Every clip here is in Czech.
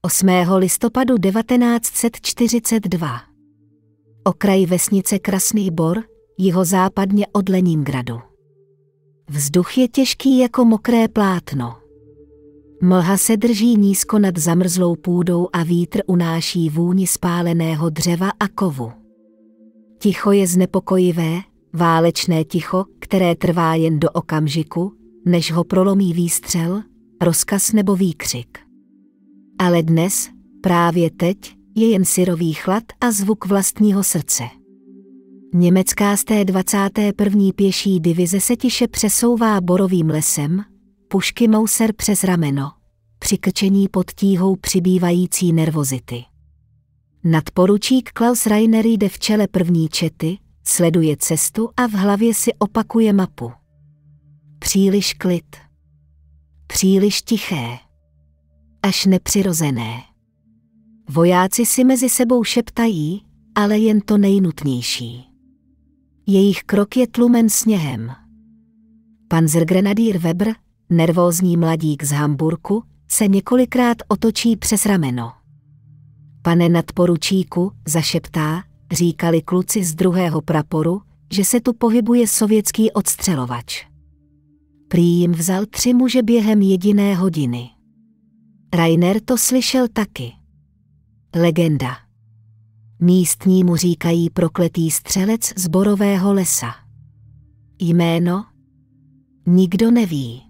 8. listopadu 1942. Okraj vesnice Krasný Bor, jihozápadně od Leningradu. Vzduch je těžký jako mokré plátno. Mlha se drží nízko nad zamrzlou půdou a vítr unáší vůni spáleného dřeva a kovu. Ticho je znepokojivé, válečné ticho, které trvá jen do okamžiku, než ho prolomí výstřel, rozkaz nebo výkřik. Ale dnes, právě teď, je jen syrový chlad a zvuk vlastního srdce. Německá 121. pěší divize se tiše přesouvá borovým lesem, pušky Mauser přes rameno, přikrčení pod tíhou přibývající nervozity. Nadporučík Klaus Rainer jde v čele první čety, sleduje cestu a v hlavě si opakuje mapu. Příliš klid. Příliš tiché. Až nepřirozené. Vojáci si mezi sebou šeptají, ale jen to nejnutnější. Jejich krok je tlumen sněhem. Panzergrenadír Weber, nervózní mladík z Hamburku, se několikrát otočí přes rameno. Pane nadporučíku, zašeptá, říkali kluci z 2. praporu, že se tu pohybuje sovětský odstřelovač. Prý jim vzal 3 muže během jediné hodiny. Rainer to slyšel taky. Legenda. Místní mu říkají prokletý střelec z borového lesa. Jméno? Nikdo neví.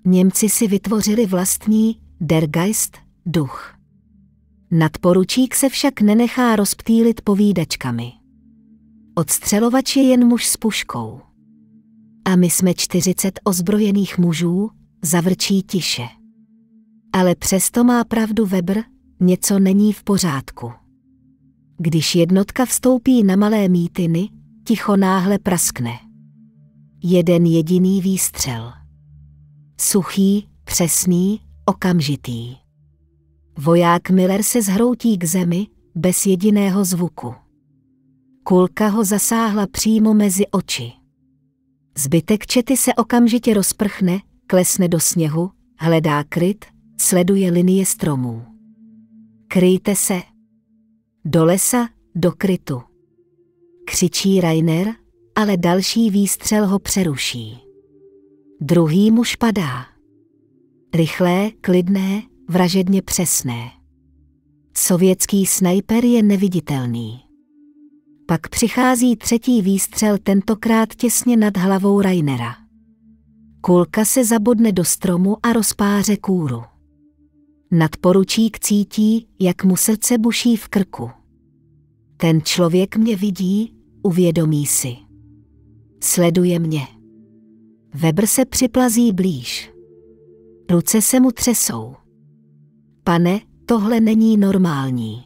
Němci si vytvořili vlastní Der Geist, duch. Nadporučík se však nenechá rozptýlit povídačkami. Odstřelovač je jen muž s puškou. A my jsme 40 ozbrojených mužů, zavrčí tiše. Ale přesto má pravdu Weber, něco není v pořádku. Když jednotka vstoupí na malé mítiny, ticho náhle praskne. Jeden jediný výstřel. Suchý, přesný, okamžitý. Voják Miller se zhroutí k zemi, bez jediného zvuku. Kulka ho zasáhla přímo mezi oči. Zbytek čety se okamžitě rozprchne, klesne do sněhu, hledá kryt, sleduje linie stromů. Kryjte se. Do lesa, do krytu. Křičí Rainer, ale další výstřel ho přeruší. Druhý muž padá. Rychlé, klidné, vražedně přesné. Sovětský snajper je neviditelný. Pak přichází 3. výstřel, tentokrát těsně nad hlavou Rainera. Kulka se zabodne do stromu a rozpáře kůru. Nadporučík cítí, jak mu srdce buší v krku. Ten člověk mě vidí, uvědomí si. Sleduje mě. Weber se připlazí blíž. Ruce se mu třesou. Pane, tohle není normální.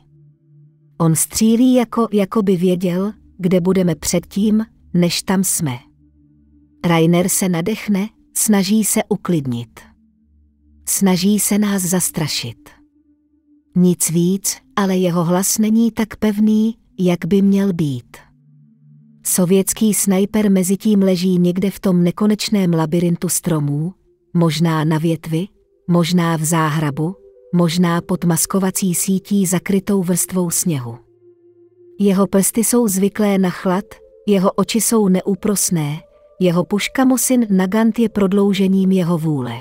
On střílí jako by věděl, kde budeme předtím, než tam jsme. Rainer se nadechne, snaží se uklidnit. Snaží se nás zastrašit. Nic víc, ale jeho hlas není tak pevný, jak by měl být. Sovětský snajper mezitím leží někde v tom nekonečném labirintu stromů, možná na větvi, možná v záhrabu, možná pod maskovací sítí zakrytou vrstvou sněhu. Jeho prsty jsou zvyklé na chlad, jeho oči jsou neúprosné, jeho puška Mosin Nagant je prodloužením jeho vůle.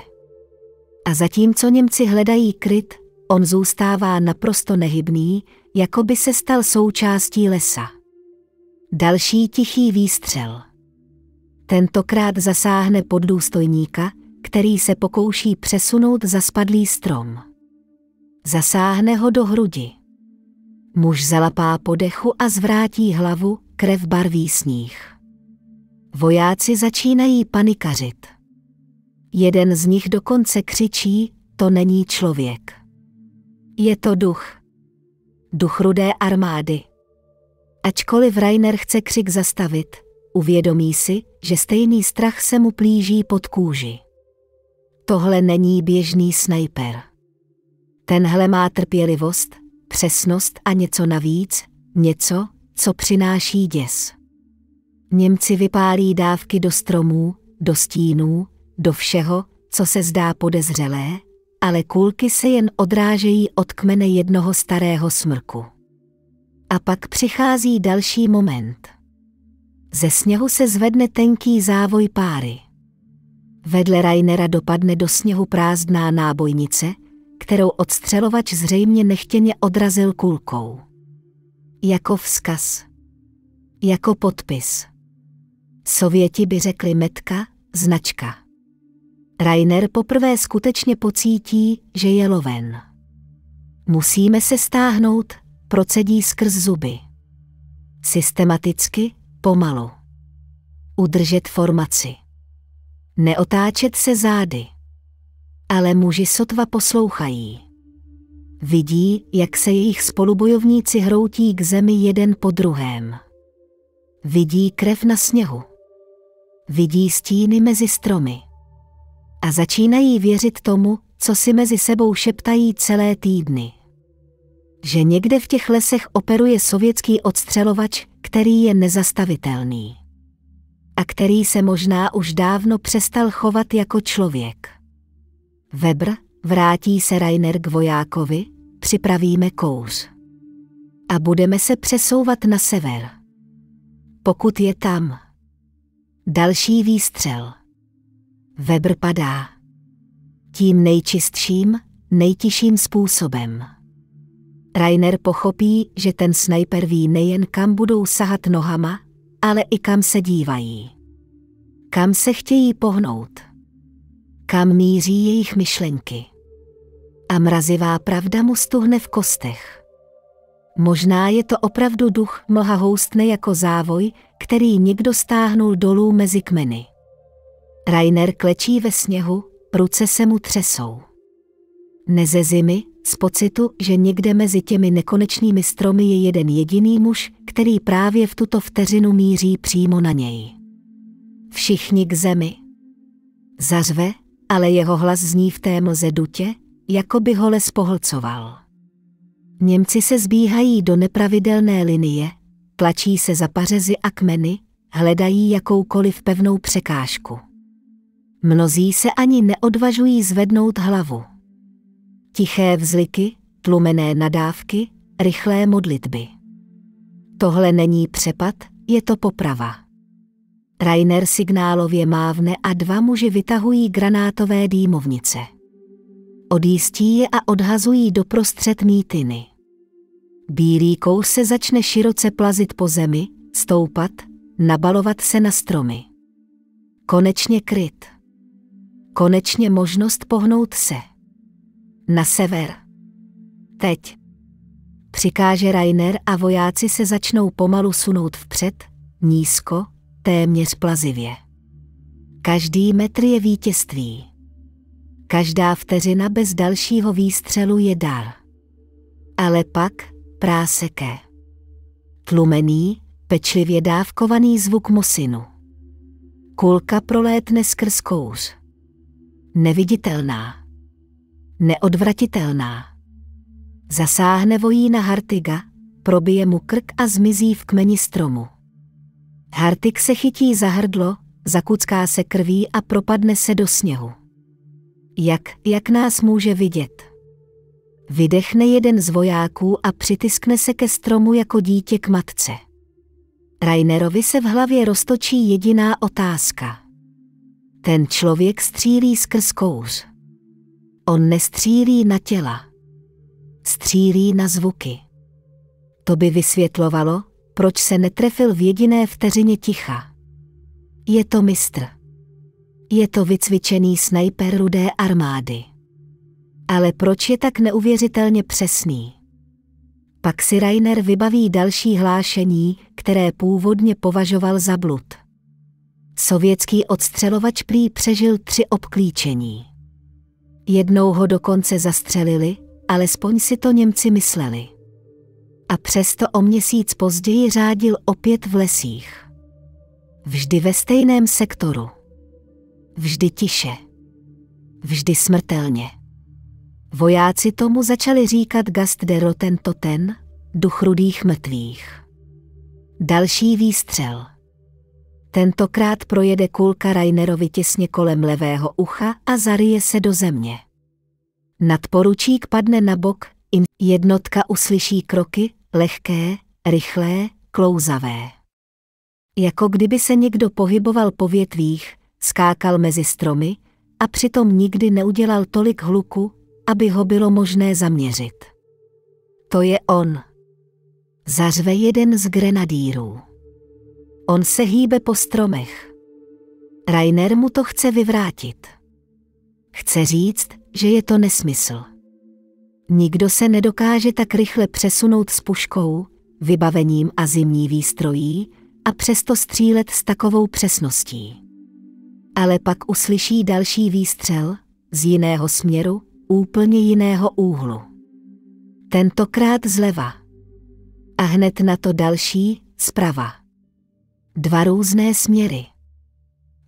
A zatímco Němci hledají kryt, on zůstává naprosto nehybný, jako by se stal součástí lesa. Další tichý výstřel. Tentokrát zasáhne poddůstojníka, který se pokouší přesunout za spadlý strom. Zasáhne ho do hrudi. Muž zalapá po dechu a zvrátí hlavu, krev barví sníh. Vojáci začínají panikařit. Jeden z nich dokonce křičí, to není člověk. Je to duch. Duch Rudé armády. Ačkoliv Rainer chce křik zastavit, uvědomí si, že stejný strach se mu plíží pod kůži. Tohle není běžný snajper. Tenhle má trpělivost, přesnost a něco navíc, něco, co přináší děs. Němci vypálí dávky do stromů, do stínů, do všeho, co se zdá podezřelé, ale kulky se jen odrážejí od kmene jednoho starého smrku. A pak přichází další moment. Ze sněhu se zvedne tenký závoj páry. Vedle Rainera dopadne do sněhu prázdná nábojnice, kterou odstřelovač zřejmě nechtěně odrazil kulkou. Jako vzkaz. Jako podpis. Sověti by řekli metka, značka. Rainer poprvé skutečně pocítí, že je loven. Musíme se stáhnout, procedí skrz zuby. Systematicky, pomalu. Udržet formaci. Neotáčet se zády. Ale muži sotva poslouchají. Vidí, jak se jejich spolubojovníci hroutí k zemi jeden po druhém. Vidí krev na sněhu. Vidí stíny mezi stromy. A začínají věřit tomu, co si mezi sebou šeptají celé týdny. Že někde v těch lesech operuje sovětský odstřelovač, který je nezastavitelný. A který se možná už dávno přestal chovat jako člověk. Webr, vrátí se Rainer k vojákovi, připravíme kouř. A budeme se přesouvat na sever. Pokud je tam. Další výstřel. Webr padá. Tím nejčistším, nejtišším způsobem. Rainer pochopí, že ten snajper ví nejen kam budou sahat nohama, ale i kam se dívají. Kam se chtějí pohnout. Kam míří jejich myšlenky. A mrazivá pravda mu stuhne v kostech. Možná je to opravdu duch, mlha houstne jako závoj, který někdo stáhnul dolů mezi kmeny. Rainer klečí ve sněhu, ruce se mu třesou. Ne ze zimy, z pocitu, že někde mezi těmi nekonečnými stromy je jeden jediný muž, který právě v tuto vteřinu míří přímo na něj. Všichni k zemi. Zařve, ale jeho hlas zní v té mlze dutě, jako by ho les pohlcoval. Němci se zbíhají do nepravidelné linie, tlačí se za pařezy a kmeny, hledají jakoukoliv pevnou překážku. Mnozí se ani neodvažují zvednout hlavu. Tiché vzliky, tlumené nadávky, rychlé modlitby. Tohle není přepad, je to poprava. Rainer signálově mávne a dva muži vytahují granátové dýmovnice. Odjistí je a odhazují doprostřed mýtiny. Bílý kouř se začne široce plazit po zemi, stoupat, nabalovat se na stromy. Konečně kryt. Konečně možnost pohnout se. Na sever. Teď. Přikáže Rainer a vojáci se začnou pomalu sunout vpřed, nízko, téměř plazivě. Každý metr je vítězství. Každá vteřina bez dalšího výstřelu je dar. Ale pak práseké. Tlumený, pečlivě dávkovaný zvuk mosinu. Kulka prolétne skrz kouř. Neviditelná. Neodvratitelná. Zasáhne vojína Hartiga, probije mu krk a zmizí v kmeni stromu. Hartig se chytí za hrdlo, zakucká se krví a propadne se do sněhu. Jak nás může vidět? Vydechne jeden z vojáků a přitiskne se ke stromu jako dítě k matce. Rainerovi se v hlavě roztočí jediná otázka. Ten člověk střílí skrz kouř. On nestřílí na těla. Střílí na zvuky. To by vysvětlovalo, proč se netrefil v jediné vteřině ticha. Je to mistr. Je to vycvičený snajper Rudé armády. Ale proč je tak neuvěřitelně přesný? Pak si Rainer vybaví další hlášení, které původně považoval za blud. Sovětský odstřelovač prý přežil 3 obklíčení. Jednou ho dokonce zastřelili, alespoň si to Němci mysleli. A přesto o měsíc později řádil opět v lesích. Vždy ve stejném sektoru. Vždy tiše. Vždy smrtelně. Vojáci tomu začali říkat Gast der Roten Toten, duch rudých mrtvých. Další výstřel. Tentokrát projede kulka Rainerovi těsně kolem levého ucha a zaryje se do země. Nadporučík padne na bok, jednotka uslyší kroky, lehké, rychlé, klouzavé. Jako kdyby se někdo pohyboval po větvích, skákal mezi stromy a přitom nikdy neudělal tolik hluku, aby ho bylo možné zaměřit. To je on. Zařve jeden z grenadírů. On se hýbe po stromech. Rainer mu to chce vyvrátit. Chce říct, že je to nesmysl. Nikdo se nedokáže tak rychle přesunout s puškou, vybavením a zimní výstrojí a přesto střílet s takovou přesností. Ale pak uslyší další výstřel, z jiného směru, úplně jiného úhlu. Tentokrát zleva. A hned na to další, zprava. 2 různé směry.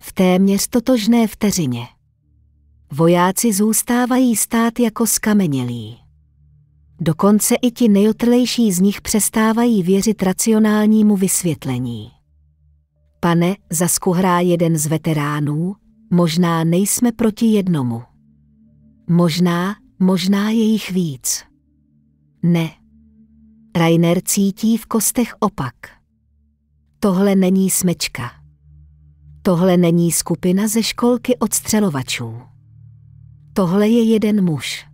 V téměř totožné vteřině. Vojáci zůstávají stát jako skamenělí. Dokonce i ti nejotrlejší z nich přestávají věřit racionálnímu vysvětlení. Pane, zaskuhrá jeden z veteránů, možná nejsme proti jednomu. Možná je jich víc. Ne. Rainer cítí v kostech opak. Tohle není smečka. Tohle není skupina ze školky odstřelovačů. Tohle je jeden muž.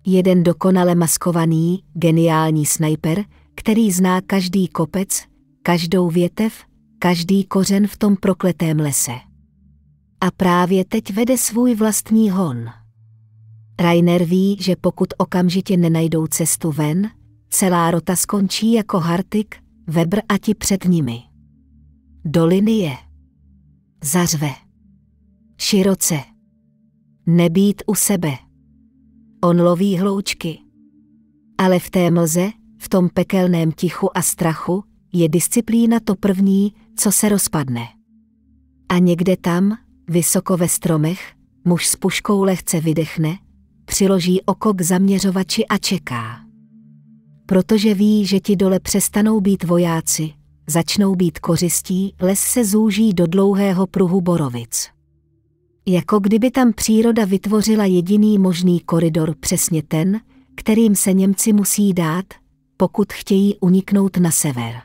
Jeden dokonale maskovaný, geniální snajper, který zná každý kopec, každou větev, každý kořen v tom prokletém lese. A právě teď vede svůj vlastní hon. Rainer ví, že pokud okamžitě nenajdou cestu ven, celá rota skončí jako Hartig, Weber a ti před nimi. Do linie. Zařve. Široce. Nebýt u sebe. On loví hloučky. Ale v té mlze, v tom pekelném tichu a strachu, je disciplína to první, co se rozpadne. A někde tam, vysoko ve stromech, muž s puškou lehce vydechne, přiloží oko k zaměřovači a čeká. Protože ví, že ti dole přestanou být vojáci, začnou být kořistí, les se zúží do dlouhého pruhu borovic. Jako kdyby tam příroda vytvořila jediný možný koridor, přesně ten, kterým se Němci musí dát, pokud chtějí uniknout na sever.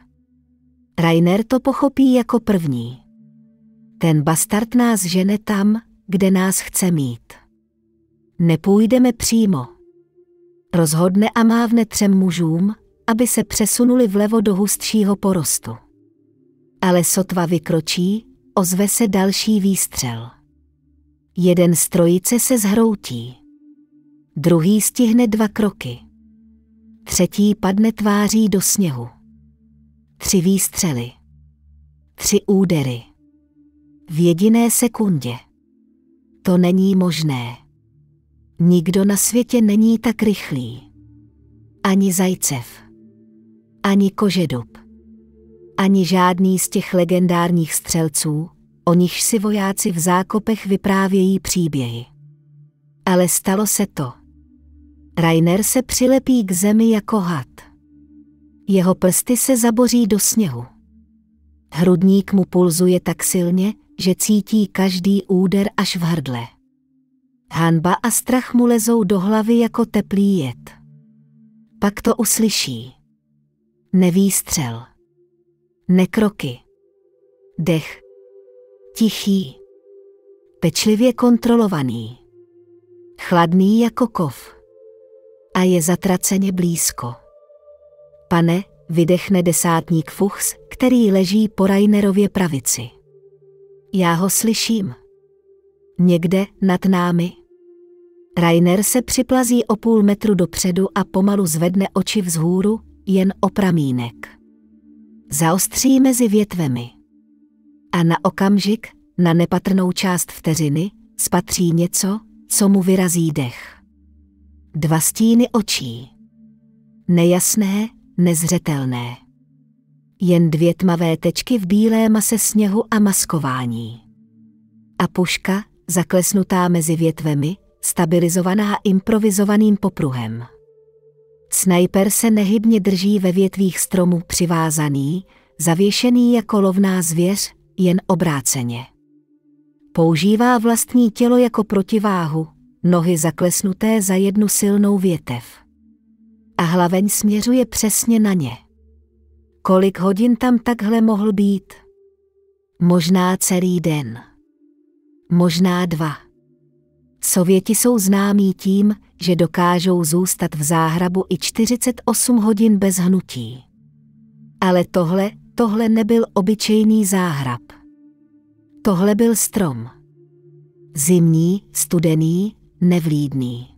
Rainer to pochopí jako první. Ten bastard nás žene tam, kde nás chce mít. Nepůjdeme přímo. Rozhodne a mávne 3 mužům, aby se přesunuli vlevo do hustšího porostu. Ale sotva vykročí, ozve se další výstřel. Jeden z trojice se zhroutí. Druhý stihne 2 kroky. Třetí padne tváří do sněhu. 3 výstřely. 3 údery. V jediné sekundě. To není možné. Nikdo na světě není tak rychlý. Ani Zajcev. Ani Kožedub. Ani žádný z těch legendárních střelců, o nichž si vojáci v zákopech vyprávějí příběhy. Ale stalo se to. Rainer se přilepí k zemi jako had. Jeho prsty se zaboří do sněhu. Hrudník mu pulzuje tak silně, že cítí každý úder až v hrdle. Hanba a strach mu lezou do hlavy jako teplý jed. Pak to uslyší. Nevýstřel. Nekroky. Dech. Tichý. Pečlivě kontrolovaný. Chladný jako kov. A je zatraceně blízko. Pane, vydechne desátník Fuchs, který leží po Rainerově pravici. Já ho slyším. Někde nad námi. Rainer se připlazí o půl metru dopředu a pomalu zvedne oči vzhůru, jen o pramínek. Zaostří mezi větvemi. A na okamžik, na nepatrnou část vteřiny, spatří něco, co mu vyrazí dech. 2 stíny očí. Nejasné, nezřetelné. Jen 2 tmavé tečky v bílé mase sněhu a maskování. A puška, zaklesnutá mezi větvemi, stabilizovaná improvizovaným popruhem. Snajper se nehybně drží ve větvích stromů přivázaný, zavěšený jako lovná zvěř, jen obráceně. Používá vlastní tělo jako protiváhu, nohy zaklesnuté za jednu silnou větev. A hlaveň směřuje přesně na ně. Kolik hodin tam takhle mohl být? Možná celý den. Možná 2. Sověti jsou známí tím, že dokážou zůstat v záhrabu i 48 hodin bez hnutí. Ale tohle nebyl obyčejný záhrab. Tohle byl strom. Zimní, studený, nevlídný.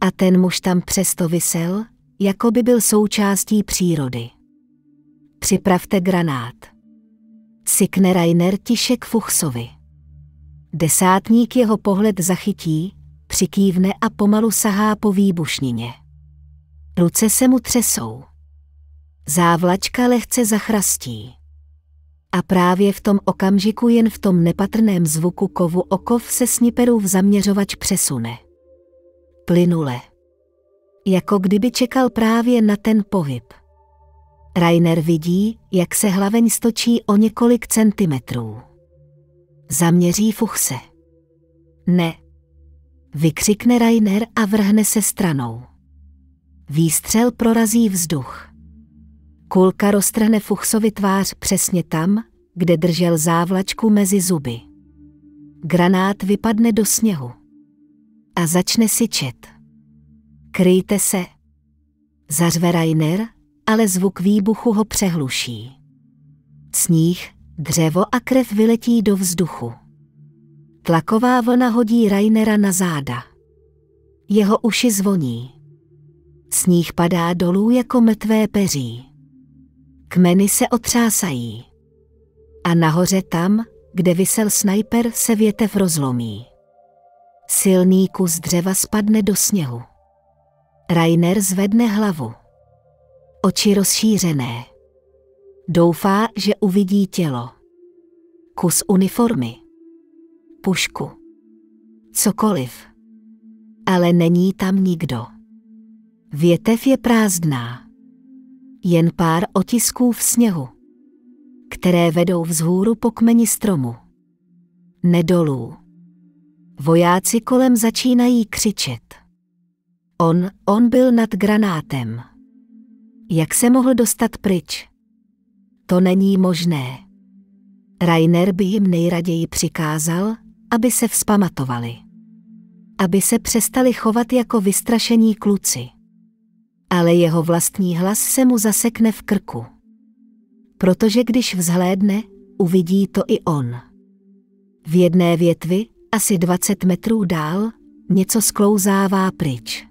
A ten muž tam přesto visel, jako by byl součástí přírody. Připravte granát. Sykne Rainer tiše k Fuchsovi. Desátník jeho pohled zachytí, přikývne a pomalu sahá po výbušnině. Ruce se mu třesou. Závlačka lehce zachrastí. A právě v tom okamžiku jen v tom nepatrném zvuku kovu okov se sniperův zaměřovač přesune. Plynule. Jako kdyby čekal právě na ten pohyb. Rainer vidí, jak se hlaveň stočí o několik centimetrů. Zaměří Fuchse. Ne. Vykřikne Rainer a vrhne se stranou. Výstřel prorazí vzduch. Kulka roztrhne Fuchsovi tvář přesně tam, kde držel závlačku mezi zuby. Granát vypadne do sněhu. A začne syčet. Kryjte se. Zařve Rainer, ale zvuk výbuchu ho přehluší. Sníh, dřevo a krev vyletí do vzduchu. Tlaková vlna hodí Rainera na záda. Jeho uši zvoní. Sníh padá dolů jako mrtvé peří. Kmeny se otřásají. A nahoře tam, kde visel snajper, se větev rozlomí. Silný kus dřeva spadne do sněhu. Rainer zvedne hlavu. Oči rozšířené. Doufá, že uvidí tělo. Kus uniformy. Pušku. Cokoliv. Ale není tam nikdo. Větev je prázdná. Jen pár otisků v sněhu, které vedou vzhůru po kmeni stromu. Ne dolů. Vojáci kolem začínají křičet. On byl nad granátem. Jak se mohl dostat pryč? To není možné. Rainer by jim nejraději přikázal, aby se vzpamatovali. Aby se přestali chovat jako vystrašení kluci. Ale jeho vlastní hlas se mu zasekne v krku. Protože když vzhlédne, uvidí to i on. V jedné větvi, asi 20 metrů dál, něco sklouzává pryč.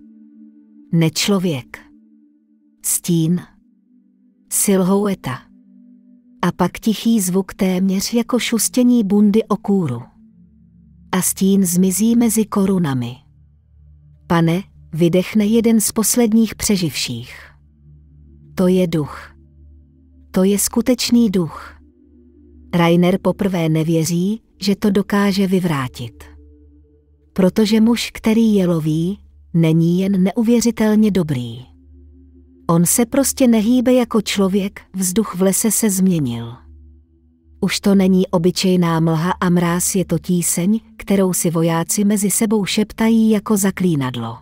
Nečlověk. Stín. Silhoueta. A pak tichý zvuk téměř jako šustění bundy o kůru. A stín zmizí mezi korunami. Pane, vydechne jeden z posledních přeživších. To je duch. To je skutečný duch. Rainer poprvé nevěří, že to dokáže vyvrátit. Protože muž, který je loví, není jen neuvěřitelně dobrý. On se prostě nehýbe jako člověk, vzduch v lese se změnil. Už to není obyčejná mlha a mráz, je to tíseň, kterou si vojáci mezi sebou šeptají jako zaklínadlo.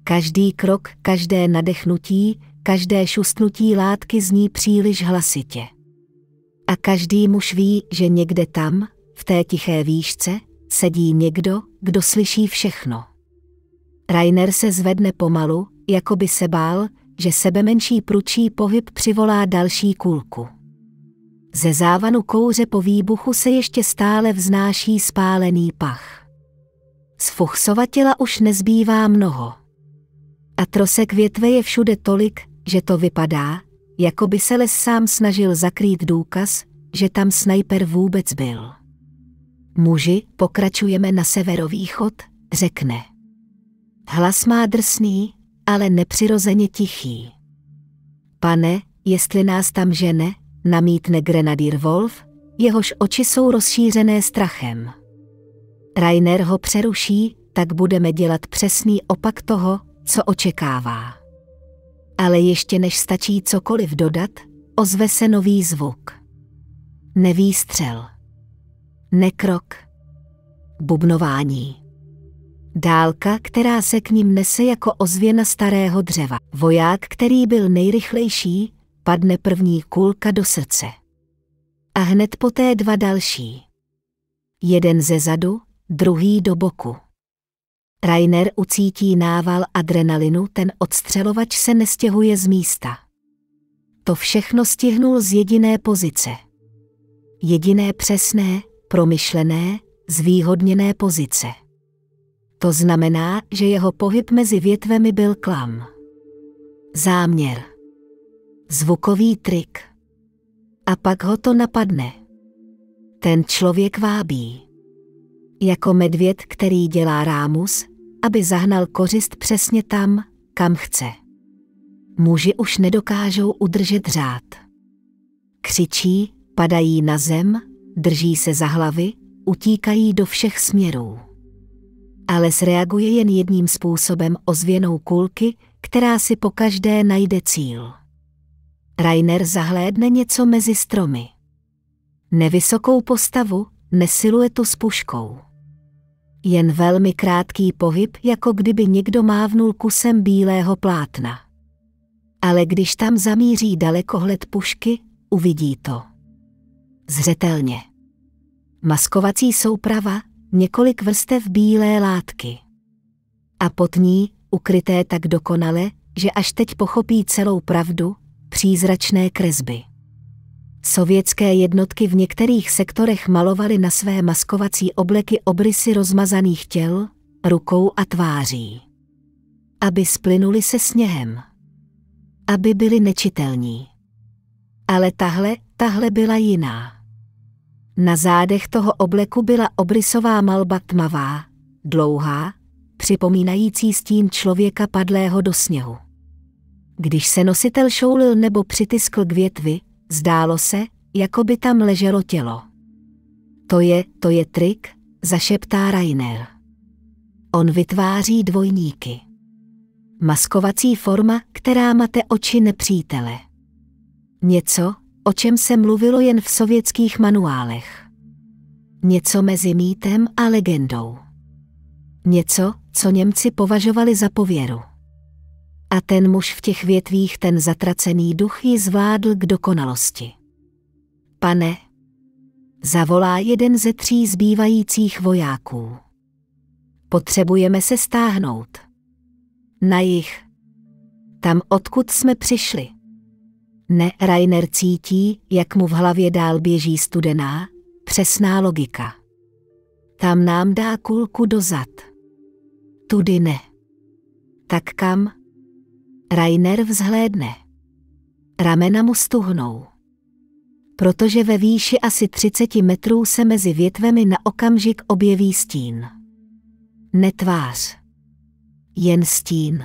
Každý krok, každé nadechnutí, každé šustnutí látky zní příliš hlasitě. A každý muž ví, že někde tam, v té tiché výšce, sedí někdo, kdo slyší všechno. Rainer se zvedne pomalu, jako by se bál, že sebemenší pručí pohyb přivolá další kulku. Ze závanu kouře po výbuchu se ještě stále vznáší spálený pach. Z Fuchsova těla už nezbývá mnoho. A trosek větve je všude tolik, že to vypadá, jako by se les sám snažil zakrýt důkaz, že tam snajper vůbec byl. Muži, pokračujeme na severovýchod, řekne. Hlas má drsný, ale nepřirozeně tichý. Pane, jestli nás tam žene, namítne grenadír Wolf, jehož oči jsou rozšířené strachem. Rainer ho přeruší, tak budeme dělat přesný opak toho, co očekává. Ale ještě než stačí cokoliv dodat, ozve se nový zvuk. Nevýstřel. Nekrok. Bubnování. Dálka, která se k ním nese jako ozvěna starého dřeva. Voják, který byl nejrychlejší, padne první kulka do srdce. A hned poté 2 další. Jeden ze zadu, druhý do boku. Rainer ucítí nával adrenalinu, ten odstřelovač se nestěhuje z místa. To všechno stihnul z jediné pozice. Jediné přesné, promyšlené, zvýhodněné pozice. To znamená, že jeho pohyb mezi větvemi byl klam. Záměr. Zvukový trik. A pak ho to napadne. Ten člověk vábí. Jako medvěd, který dělá rámus, aby zahnal kořist přesně tam, kam chce. Muži už nedokážou udržet řád. Křičí, padají na zem, drží se za hlavy, utíkají do všech směrů. Ale reaguje jen jedním způsobem, ozvěnou kulky, která si pokaždé najde cíl. Rainer zahlédne něco mezi stromy. Nevysokou postavu, nesiluetu s puškou. Jen velmi krátký pohyb, jako kdyby někdo mávnul kusem bílého plátna. Ale když tam zamíří dalekohled pušky, uvidí to. Zřetelně. Maskovací souprava, několik vrstev bílé látky. A pod ní, ukryté tak dokonale, že až teď pochopí celou pravdu, přízračné kresby. Sovětské jednotky v některých sektorech malovaly na své maskovací obleky obrysy rozmazaných těl, rukou a tváří. Aby splynuli se sněhem. Aby byli nečitelní. Ale tahle byla jiná. Na zádech toho obleku byla obrysová malba tmavá, dlouhá, připomínající stín člověka padlého do sněhu. Když se nositel šoulil nebo přitiskl k větvi, zdálo se, jako by tam leželo tělo. To je trik, zašeptá Rainer. On vytváří dvojníky. Maskovací forma, která mate oči nepřítele. Něco, o čem se mluvilo jen v sovětských manuálech. Něco mezi mýtem a legendou. Něco, co Němci považovali za pověru. A ten muž v těch větvích, ten zatracený duch, ji zvládl k dokonalosti. Pane, zavolá jeden ze 3 zbývajících vojáků. Potřebujeme se stáhnout. Na jih. Tam, odkud jsme přišli. Ne, Rainer cítí, jak mu v hlavě dál běží studená, přesná logika. Tam nám dá kulku do zad. Tudy ne. Tak kam? Rainer vzhlédne. Ramena mu stuhnou. Protože ve výši asi 30 metrů se mezi větvemi na okamžik objeví stín. Ne tvář. Jen stín.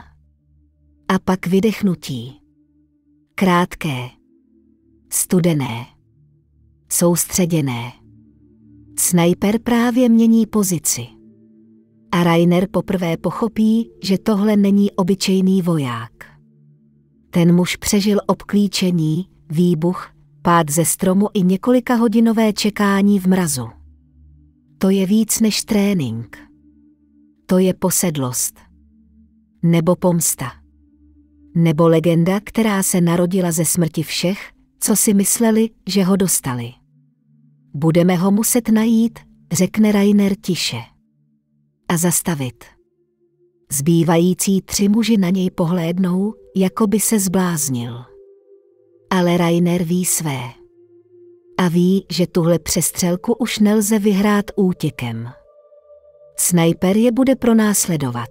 A pak vydechnutí. Krátké. Studené. Soustředěné. Snajper právě mění pozici. A Rainer poprvé pochopí, že tohle není obyčejný voják. Ten muž přežil obklíčení, výbuch, pád ze stromu i několikahodinové čekání v mrazu. To je víc než trénink. To je posedlost. Nebo pomsta. Nebo legenda, která se narodila ze smrti všech, co si mysleli, že ho dostali. Budeme ho muset najít, řekne Rainer tiše. A zastavit. Zbývající 3 muži na něj pohlédnou, jako by se zbláznil. Ale Rainer ví své. A ví, že tuhle přestřelku už nelze vyhrát útěkem. Snajper je bude pronásledovat.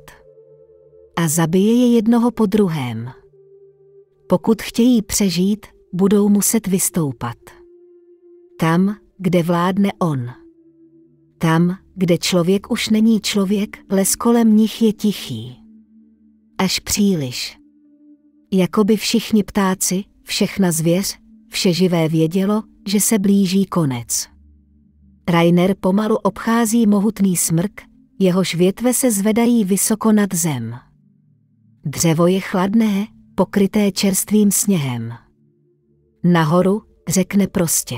A zabije je jednoho po druhém. Pokud chtějí přežít, budou muset vystoupat. Tam, kde vládne on. Tam, kde člověk už není člověk, les kolem nich je tichý. Až příliš. Jakoby všichni ptáci, všechna zvěř, vše živé vědělo, že se blíží konec. Rainer pomalu obchází mohutný smrk, jehož větve se zvedají vysoko nad zem. Dřevo je chladné, pokryté čerstvým sněhem. Nahoru, řekne prostě.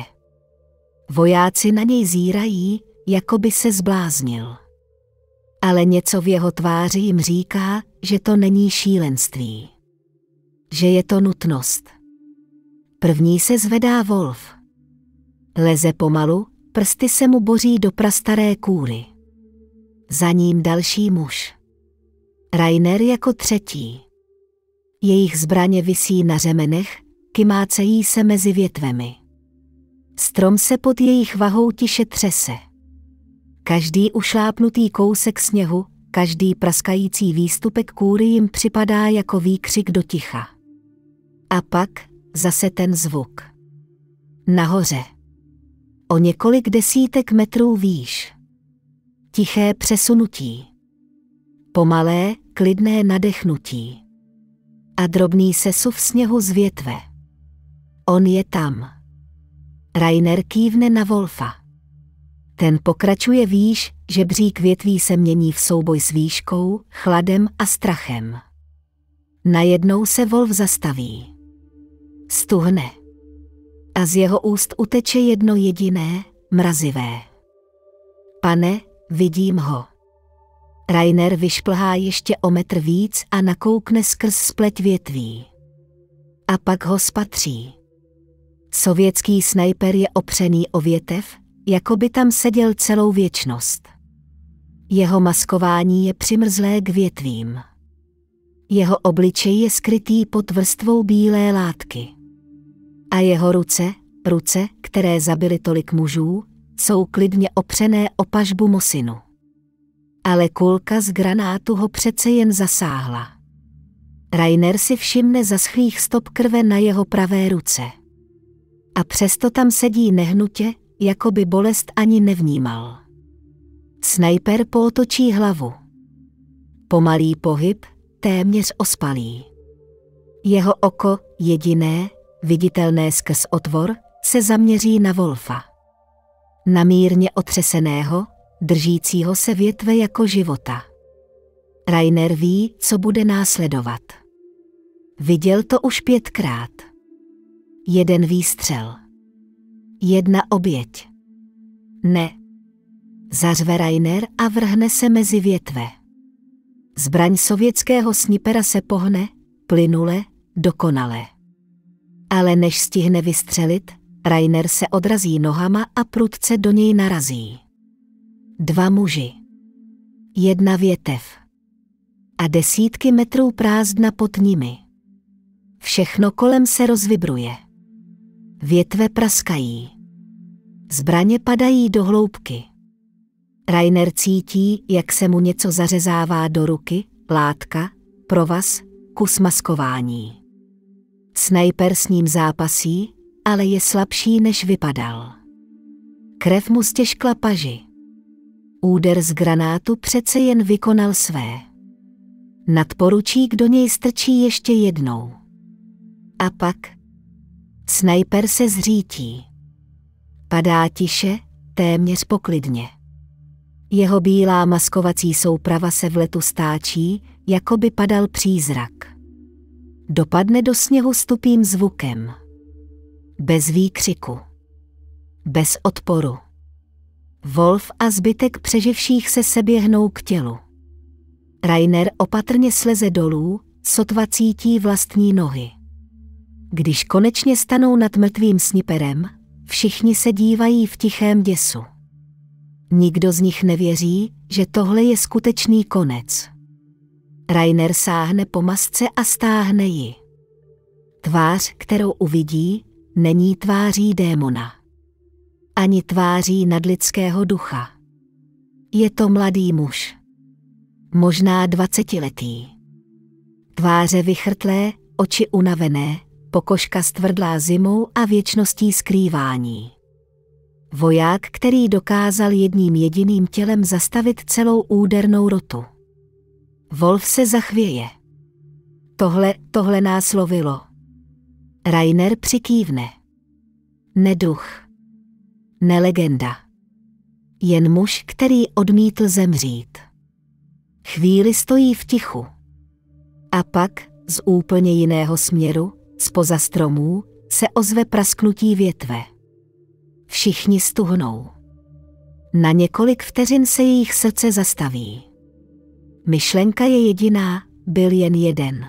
Vojáci na něj zírají, jako by se zbláznil. Ale něco v jeho tváři jim říká, že to není šílenství. Že je to nutnost. První se zvedá Wolf. Leze pomalu, prsty se mu boří do prastaré kůry. Za ním další muž. Rainer jako třetí. Jejich zbraně visí na řemenech, kymácejí se mezi větvemi. Strom se pod jejich vahou tiše třese. Každý ušlápnutý kousek sněhu, každý praskající výstupek kůry jim připadá jako výkřik do ticha. A pak zase ten zvuk. Nahoře. O několik desítek metrů výš. Tiché přesunutí. Pomalé, klidné nadechnutí. A drobný sesuv sněhu z větve. On je tam. Rainer kývne na Wolfa. Ten pokračuje výš, žebřík větví se mění v souboj s výškou, chladem a strachem. Najednou se Wolf zastaví. Stuhne. A z jeho úst uteče jedno jediné, mrazivé. Pane, vidím ho. Rainer vyšplhá ještě o metr víc a nakoukne skrz spleť větví. A pak ho spatří. Sovětský snajper je opřený o větev, jako by tam seděl celou věčnost. Jeho maskování je přimrzlé k větvím. Jeho obličej je skrytý pod vrstvou bílé látky. A jeho ruce, které zabily tolik mužů, jsou klidně opřené o pažbu Mosinu. Ale kulka z granátu ho přece jen zasáhla. Rainer si všimne zaschlých stop krve na jeho pravé ruce. A přesto tam sedí nehnutě, jako by bolest ani nevnímal. Snajper pootočí hlavu. Pomalý pohyb, téměř ospalý. Jeho oko, jediné, viditelné skrz otvor, se zaměří na Wolfa. Na mírně otřeseného, držícího se větve jako života. Rainer ví, co bude následovat. Viděl to už 5krát. Jeden výstřel. Jedna oběť. Ne. Zařve Rainer a vrhne se mezi větve. Zbraň sovětského snipera se pohne, plynule, dokonale. Ale než stihne vystřelit, Rainer se odrazí nohama a prudce do něj narazí. 2 muži. 1 větev. A desítky metrů prázdna pod nimi. Všechno kolem se rozvibruje. Větve praskají. Zbraně padají do hloubky. Rainer cítí, jak se mu něco zařezává do ruky, látka, provaz, kus maskování. Snajper s ním zápasí, ale je slabší, než vypadal. Krev mu stěžkla paži. Úder z granátu přece jen vykonal své. Nadporučík do něj strčí ještě jednou. A pak snajper se zřítí. Padá tiše, téměř poklidně. Jeho bílá maskovací souprava se v letu stáčí, jako by padal přízrak. Dopadne do sněhu s tupým zvukem. Bez výkřiku. Bez odporu. Wolf a zbytek přeživších se seběhnou k tělu. Rainer opatrně sleze dolů, sotva cítí vlastní nohy. Když konečně stanou nad mrtvým sniperem, všichni se dívají v tichém děsu. Nikdo z nich nevěří, že tohle je skutečný konec. Rainer sáhne po masce a stáhne ji. Tvář, kterou uvidí, není tváří démona. Ani tváří nadlidského ducha. Je to mladý muž. Možná 20letý. Tváře vychrtlé, oči unavené, pokožka stvrdlá zimou a věčností skrývání. Voják, který dokázal jedním jediným tělem zastavit celou údernou rotu. Wolf se zachvěje. Tohle nás lovilo. Rainer přikývne. Neduch. Nelegenda. Jen muž, který odmítl zemřít. Chvíli stojí v tichu. A pak, z úplně jiného směru, zpoza stromů, se ozve prasknutí větve. Všichni stuhnou. Na několik vteřin se jejich srdce zastaví. Myšlenka je jediná, byl jen jeden.